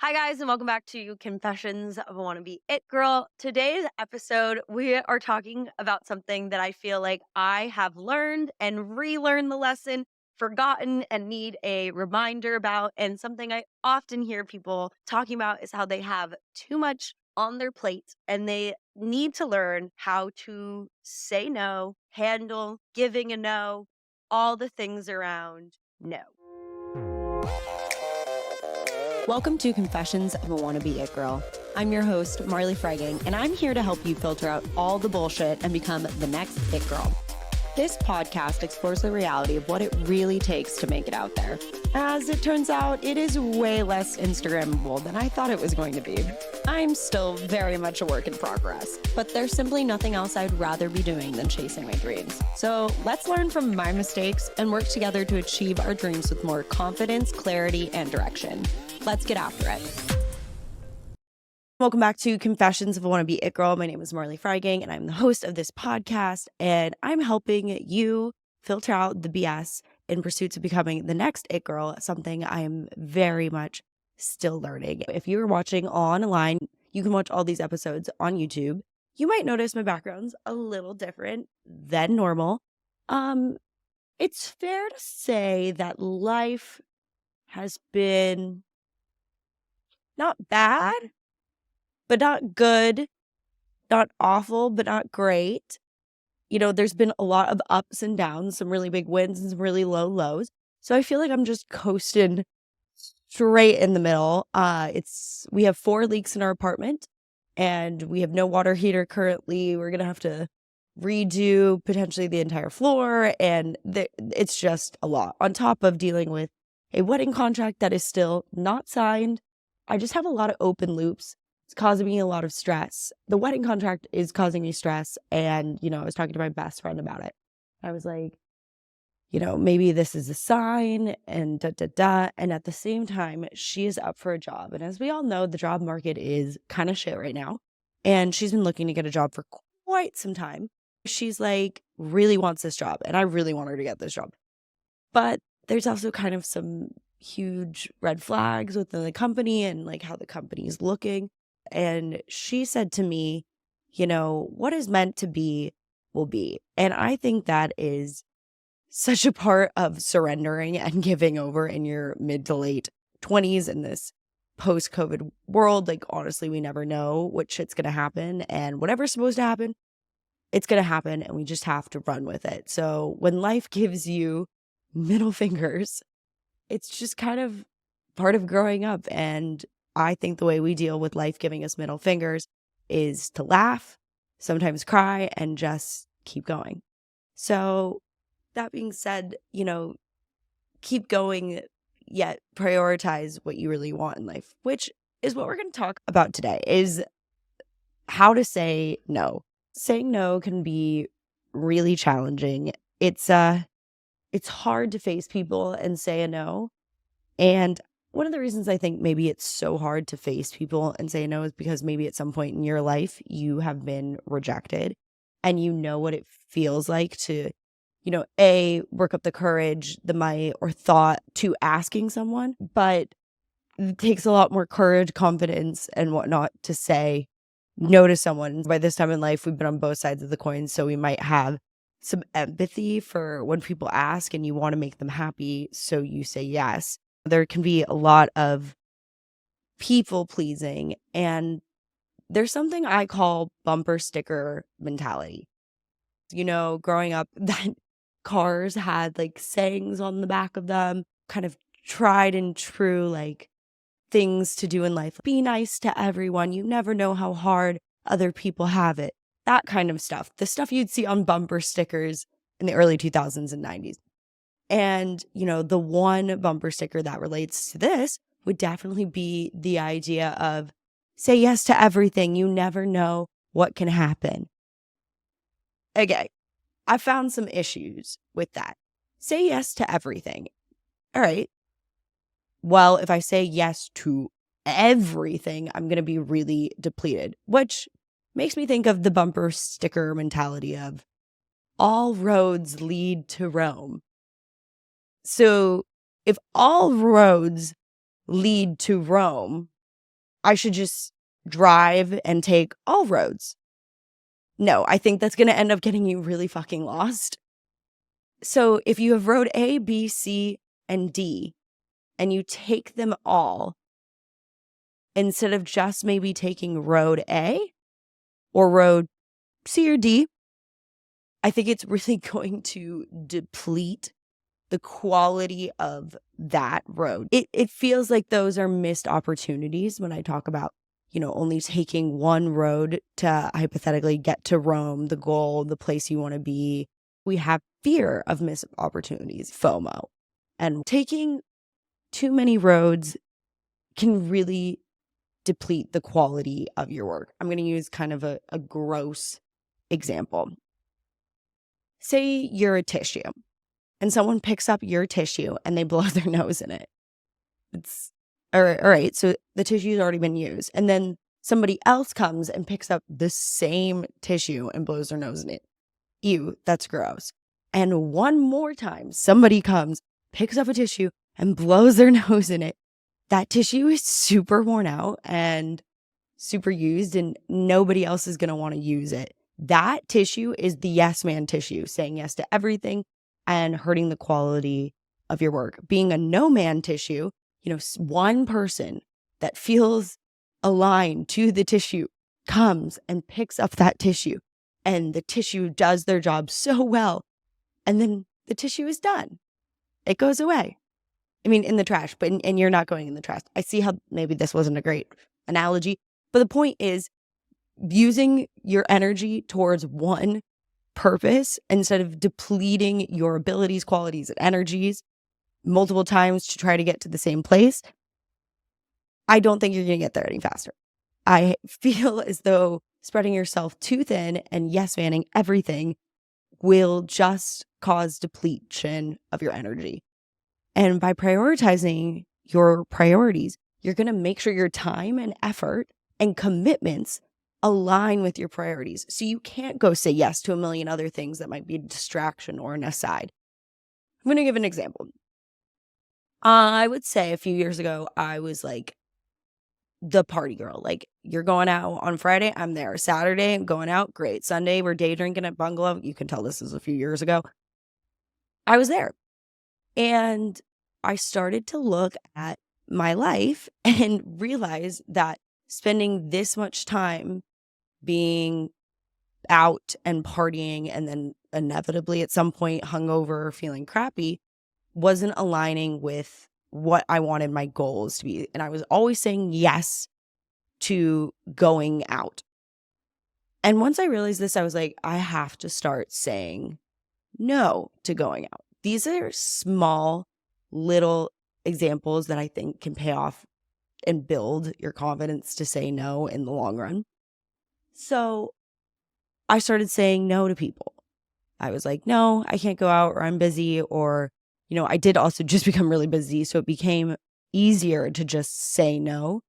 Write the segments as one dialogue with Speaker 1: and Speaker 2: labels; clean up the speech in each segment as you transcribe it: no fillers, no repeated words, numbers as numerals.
Speaker 1: Hi, guys, and welcome back to Confessions of a Wannabe It Girl. Today's episode, we are talking about something that I feel like I have learned and relearned the lesson, forgotten, and need a reminder about. And something I often hear people talking about is how they have too much on their plate and they need to learn how to say no, handle giving a no, all the things around no.
Speaker 2: Welcome to Confessions of a Wannabe It Girl. I'm your host, Marley Freygang, and I'm here to help you filter out all the bullshit and become the next It Girl. This podcast explores the reality of what it really takes to make it out there. As it turns out, it is way less Instagrammable than I thought it was going to be. I'm still very much a work in progress, but there's simply nothing else I'd rather be doing than chasing my dreams. So let's learn from my mistakes and work together to achieve our dreams with more confidence, clarity, and direction. Let's get after it. Welcome back to Confessions of a Wannabe It Girl. My name is Marley Freygang, and I'm the host of this podcast, and I'm helping you filter out the BS in pursuit of becoming the next It Girl, something I'm very much still learning. If you're watching online, you can watch all these episodes on YouTube. You might notice my background's a little different than normal. It's fair to say that life has been not bad, but not good, not awful, but not great. You know, there's been a lot of ups and downs, some really big wins and some really low lows. So I feel like I'm just coasting straight in the middle. We have 4 leaks in our apartment and we have no water heater currently. We're going to have to redo potentially the entire floor, and it's just a lot. On top of dealing with a wedding contract that is still not signed, I just have a lot of open loops. It's causing me a lot of stress. The wedding contract is causing me stress. And, I was talking to my best friend about it. I was like, maybe this is a sign and da, da, da. And at the same time, she is up for a job. And as we all know, the job market is kind of shit right now. And she's been looking to get a job for quite some time. She's like, really wants this job. And I really want her to get this job. But there's also kind of some huge red flags within the company and like how the company is looking. And she said to me, what is meant to be will be. And I think that is such a part of surrendering and giving over in your mid to late 20s in this post-COVID world. Like, honestly, we never know what shit's going to happen. And whatever's supposed to happen, it's going to happen. And we just have to run with it. So when life gives you middle fingers, it's just kind of part of growing up. And I think the way we deal with life giving us middle fingers is to laugh, sometimes cry, and just keep going. So that being said, keep going, yet prioritize what you really want in life, which is what we're going to talk about today, is how to say no. Saying no can be really challenging. It's hard to face people and say a no. And one of the reasons I think maybe it's so hard to face people and say no is because maybe at some point in your life you have been rejected and you know what it feels like to, work up the courage, the might, or thought to asking someone. But it takes a lot more courage, confidence, and whatnot to say no to someone. By this time in life, we've been on both sides of the coin, so we might have some empathy for when people ask and you want to make them happy, so you say yes. There can be a lot of people pleasing, and there's something I call bumper sticker mentality. Growing up, that cars had like sayings on the back of them, kind of tried and true, like things to do in life. Be nice to everyone. You never know how hard other people have it. That kind of stuff. The stuff you'd see on bumper stickers in the early 2000s and 90s. And, the one bumper sticker that relates to this would definitely be the idea of say yes to everything. You never know what can happen. Okay, I found some issues with that. Say yes to everything. All right. Well, if I say yes to everything, I'm going to be really depleted, which makes me think of the bumper sticker mentality of all roads lead to Rome. So if all roads lead to Rome, I should just drive and take all roads. No, I think that's going to end up getting you really fucking lost. So if you have road A, B, C, and D, and you take them all instead of just maybe taking road A or road C or D, I think it's really going to deplete the quality of that road. It feels like those are missed opportunities when I talk about, only taking one road to hypothetically get to Rome, the goal, the place you want to be. We have fear of missed opportunities, FOMO. And taking too many roads can really deplete the quality of your work. I'm going to use kind of a gross example. Say you're a tissue and someone picks up your tissue and they blow their nose in it. It's all right. So the tissue's already been used. And then somebody else comes and picks up the same tissue and blows their nose in it. Ew, that's gross. And one more time, somebody comes, picks up a tissue and blows their nose in it. That tissue is super worn out and super used, and nobody else is going to want to use it. That tissue is the yes man tissue, saying yes to everything and hurting the quality of your work. Being a no man tissue, one person that feels aligned to the tissue comes and picks up that tissue, and the tissue does their job so well, and then the tissue is done. It goes away. I mean, in the trash, and you're not going in the trash. I see how maybe this wasn't a great analogy, but the point is using your energy towards one purpose instead of depleting your abilities, qualities, and energies multiple times to try to get to the same place. I don't think you're going to get there any faster. I feel as though spreading yourself too thin and yes-manning everything will just cause depletion of your energy. And by prioritizing your priorities, you're going to make sure your time and effort and commitments align with your priorities. So you can't go say yes to a million other things that might be a distraction or an aside. I'm going to give an example. I would say a few years ago, I was like the party girl. Like, you're going out on Friday, I'm there. Saturday, I'm going out, great. Sunday, we're day drinking at Bungalow. You can tell this is a few years ago. I was there. And I started to look at my life and realize that spending this much time being out and partying and then inevitably at some point hungover or feeling crappy wasn't aligning with what I wanted my goals to be. And I was always saying yes to going out. And once I realized this, I was like, I have to start saying no to going out. These are small, little examples that I think can pay off and build your confidence to say no in the long run. So I started saying no to people. I was like, no, I can't go out, or I'm busy, or, I did also just become really busy. So it became easier to just say no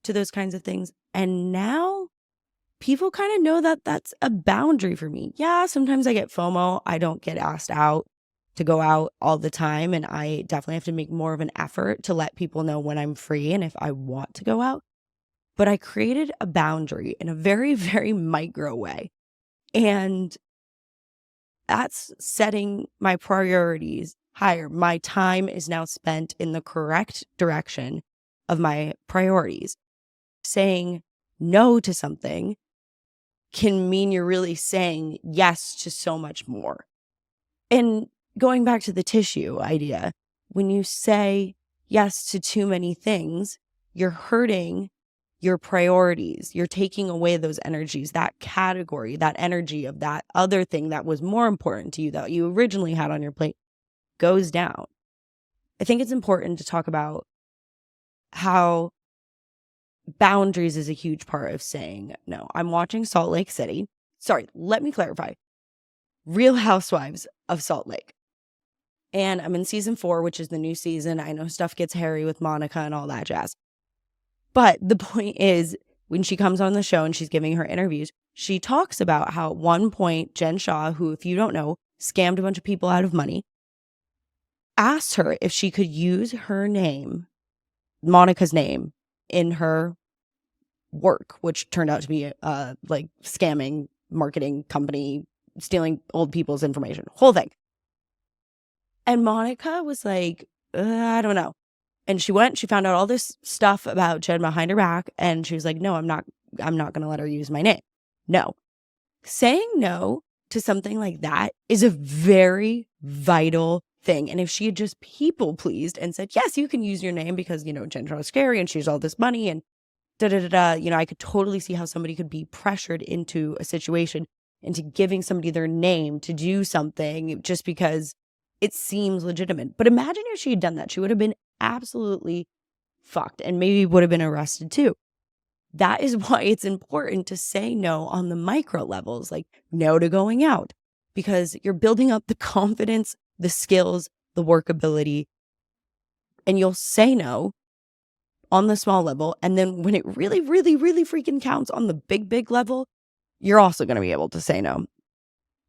Speaker 2: to those kinds of things. And now people kind of know that that's a boundary for me. Yeah, sometimes I get FOMO. I don't get asked out to go out all the time. And I definitely have to make more of an effort to let people know when I'm free and if I want to go out. But I created a boundary in a very, very micro way. And that's setting my priorities higher. My time is now spent in the correct direction of my priorities. Saying no to something can mean you're really saying yes to so much more. And going back to the tissue idea, when you say yes to too many things, you're hurting your priorities. You're taking away those energies, that category, that energy of that other thing that was more important to you that you originally had on your plate goes down. I think it's important to talk about how boundaries is a huge part of saying no. I'm watching Salt Lake City. Sorry, let me clarify. Real Housewives of Salt Lake. And I'm in season 4, which is the new season. I know stuff gets hairy with Monica and all that jazz. But the point is, when she comes on the show and she's giving her interviews, she talks about how at one point, Jen Shaw, who, if you don't know, scammed a bunch of people out of money, asked her if she could use her name, Monica's name, in her work, which turned out to be like scamming marketing company, stealing old people's information, whole thing. And Monica was like, I don't know. And she found out all this stuff about Jen behind her back. And she was like, no, I'm not going to let her use my name. No. Saying no to something like that is a very vital thing. And if she had just people pleased and said, yes, you can use your name because, Jen is scary and she's all this money and I could totally see how somebody could be pressured into a situation, into giving somebody their name to do something just because it seems legitimate. But imagine if she had done that. She would have been absolutely fucked and maybe would have been arrested too. That is why it's important to say no on the micro levels, like no to going out, because you're building up the confidence, the skills, the workability, and you'll say no on the small level. And then when it really, really, really freaking counts on the big, big level, you're also going to be able to say no.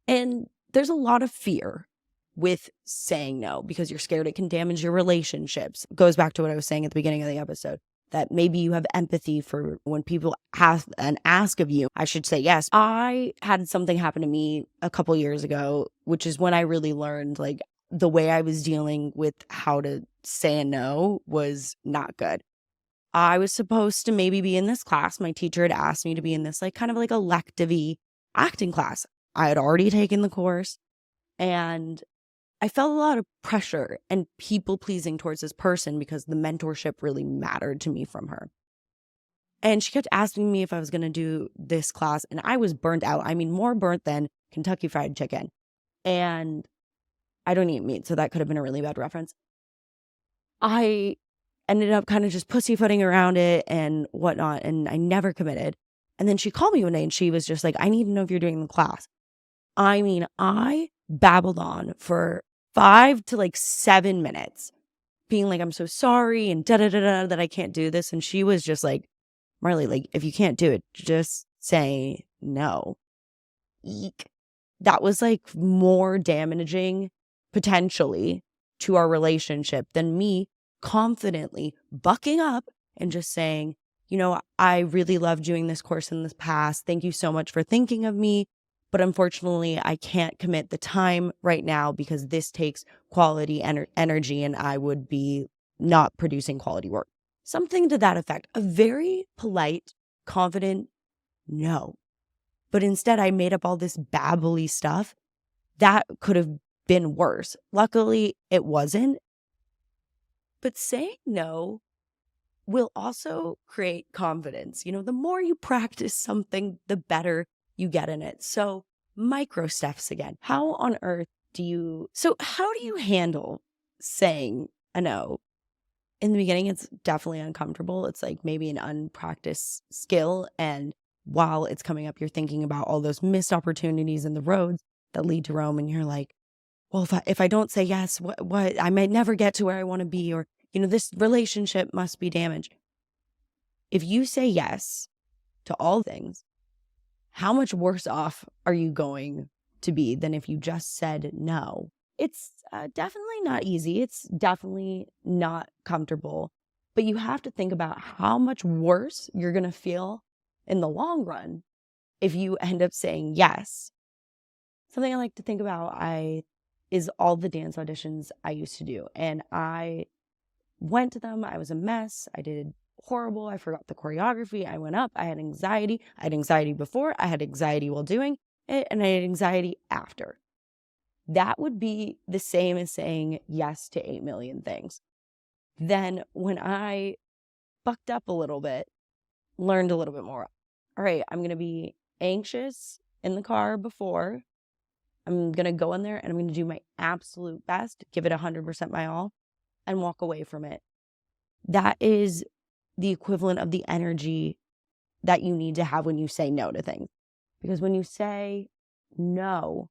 Speaker 2: And there's a lot of fear with saying no because you're scared it can damage your relationships. It goes back to what I was saying at the beginning of the episode, that maybe you have empathy for when people ask of you, I should say yes. I had something happen to me a couple years ago, which is when I really learned like the way I was dealing with how to say a no was not good. I was supposed to maybe be in this class. My teacher had asked me to be in this like kind of like elective-y acting class. I had already taken the course and I felt a lot of pressure and people pleasing towards this person because the mentorship really mattered to me from her. And she kept asking me if I was going to do this class and I was burnt out. I mean, more burnt than Kentucky Fried Chicken. And I don't eat meat, so that could have been a really bad reference. I ended up kind of just pussyfooting around it and whatnot, and I never committed. And then she called me one day and she was just like, I need to know if you're doing the class. I mean, I babbled on for 5 to 7 minutes, being like, I'm so sorry and da-da-da-da that I can't do this. And she was just like, Marley, like, if you can't do it, just say no. Eek. That was like more damaging potentially to our relationship than me confidently bucking up and just saying, I really loved doing this course in the past. Thank you so much for thinking of me. But unfortunately, I can't commit the time right now because this takes quality energy and I would be not producing quality work. Something to that effect. A very polite, confident no. But instead, I made up all this babbly stuff that could have been worse. Luckily, it wasn't. But saying no will also create confidence. The more you practice something, the better you get in it. So micro steps again. How do you handle saying a no? In the beginning, it's definitely uncomfortable. It's like maybe an unpracticed skill. And while it's coming up, you're thinking about all those missed opportunities in the roads that lead to Rome. And you're like, well, if I don't say yes, what I might never get to where I want to be, or, this relationship must be damaged. If you say yes to all things, how much worse off are you going to be than if you just said no? It's definitely not easy. It's definitely not comfortable, but you have to think about how much worse you're going to feel in the long run if you end up saying yes. Something I like to think about is all the dance auditions I used to do. And I went to them. I was a mess. I did horrible. I forgot the choreography. I went up. I had anxiety. I had anxiety before. I had anxiety while doing it. And I had anxiety after. That would be the same as saying yes to 8 million things. Then when I bucked up a little bit, learned a little bit more. All right, I'm going to be anxious in the car before. I'm going to go in there and I'm going to do my absolute best, give it 100% my all, and walk away from it. That is the equivalent of the energy that you need to have when you say no to things. Because when you say no,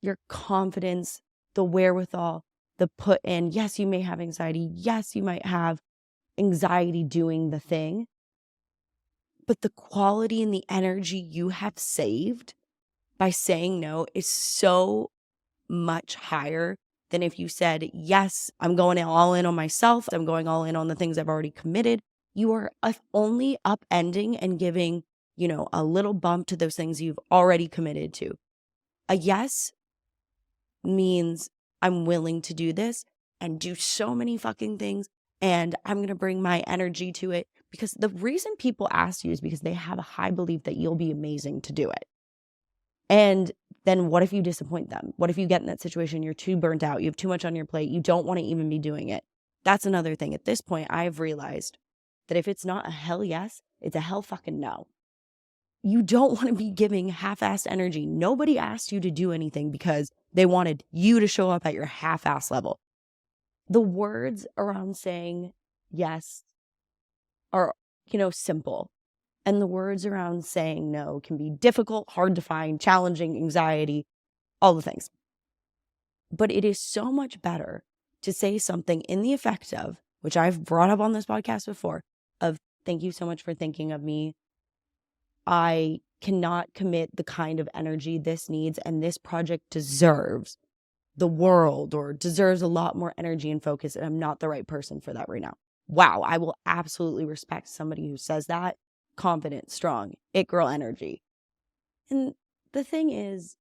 Speaker 2: your confidence, the wherewithal, the put in, yes, you may have anxiety. Yes, you might have anxiety doing the thing. But the quality and the energy you have saved by saying no is so much higher than if you said, yes, I'm going all in on myself. I'm going all in on the things I've already committed. You are only upending and giving, a little bump to those things you've already committed to. A yes means I'm willing to do this and do so many fucking things, and I'm going to bring my energy to it, because the reason people ask you is because they have a high belief that you'll be amazing to do it. And then what if you disappoint them? What if you get in that situation, you're too burnt out, you have too much on your plate, you don't want to even be doing it? That's another thing. At this point, I've realized that if it's not a hell yes, it's a hell fucking no. You don't want to be giving half-assed energy. Nobody asked you to do anything because they wanted you to show up at your half-ass level. The words around saying yes are, simple. And the words around saying no can be difficult, hard to find, challenging, anxiety, all the things. But it is so much better to say something in the effect of, which I've brought up on this podcast before, of thank you so much for thinking of me. I cannot commit the kind of energy this needs, and this project deserves the world, or deserves a lot more energy and focus, and I'm not the right person for that right now. Wow, I will absolutely respect somebody who says that. Confident, strong, it girl energy. And the thing is,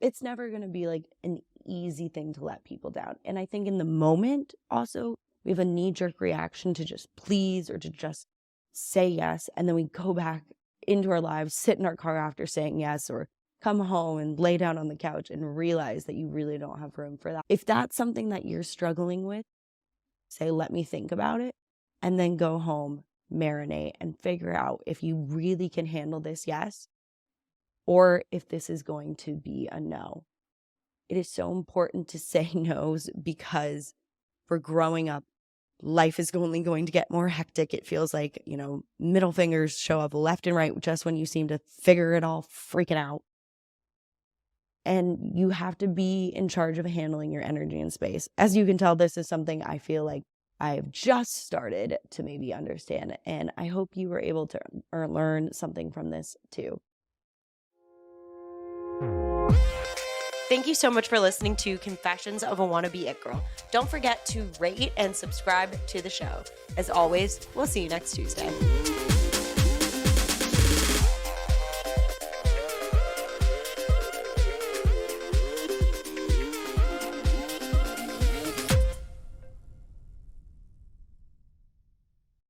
Speaker 2: it's never going to be like an easy thing to let people down. And I think in the moment also, we have a knee-jerk reaction to just please or to just say yes. And then we go back into our lives, sit in our car after saying yes, or come home and lay down on the couch and realize that you really don't have room for that. If that's something that you're struggling with, say, let me think about it, and then go home, marinate, and figure out if you really can handle this yes, or if this is going to be a no. It is so important to say no's, because for growing up, life is only going to get more hectic. It feels like, middle fingers show up left and right just when you seem to figure it all freaking out. And you have to be in charge of handling your energy and space. As you can tell, this is something I feel like I have just started to maybe understand. And I hope you were able to learn something from this too. Thank you so much for listening to Confessions of a Wannabe It Girl. Don't forget to rate and subscribe to the show. As always, we'll see you next Tuesday.